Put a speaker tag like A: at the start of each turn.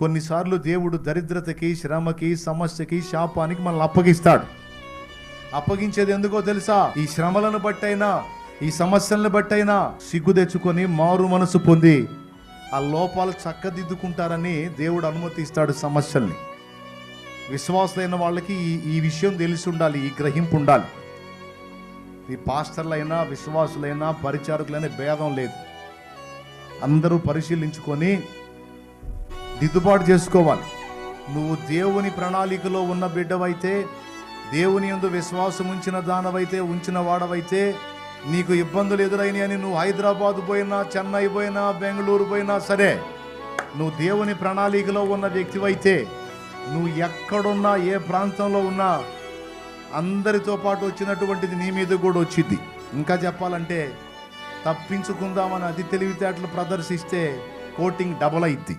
A: కొన్నిసార్లు దేవుడు దరిద్రతకి, శ్రమకి, సమస్యకి, శాపానికి మనల్ని అప్పగిస్తాడు. అప్పగించేది ఎందుకో తెలుసా? ఈ శ్రమలను బట్టైనా, ఈ సమస్యలను బట్టైనా సిగ్గు తెచ్చుకొని మారు మనసు పొంది ఆ లోపాలు చక్కదిద్దుకుంటారని దేవుడు అనుమతిస్తాడు సమస్యల్ని. విశ్వాసులైన వాళ్ళకి ఈ విషయం తెలిసి ఉండాలి, ఈ గ్రహింపు ఉండాలి. ఈ పాస్టర్లైనా, విశ్వాసులైనా, పరిచారకులైనా భేదం లేదు. అందరూ పరిశీలించుకొని దిద్దుబాటు చేసుకోవాలి. నువ్వు దేవుని ప్రణాళికలో ఉన్న బిడ్డవైతే, దేవుని యందు విశ్వాసం ఉంచిన వాడవైతే, నీకు ఇబ్బందులు ఎదురైనాయి అని నువ్వు హైదరాబాద్ పోయినా, చెన్నై పోయినా, బెంగళూరు పోయినా సరే, నువ్వు దేవుని ప్రణాళికలో ఉన్న వ్యక్తివైతే, నువ్వు ఎక్కడున్నా, ఏ ప్రాంతంలో ఉన్నా, అందరితో పాటు వచ్చినటువంటిది నీ మీద కూడా వచ్చింది. ఇంకా చెప్పాలంటే తప్పించుకుందామని అతి తెలివితేటలు ప్రదర్శిస్తే కోటింగ్ డబల్ అయింది.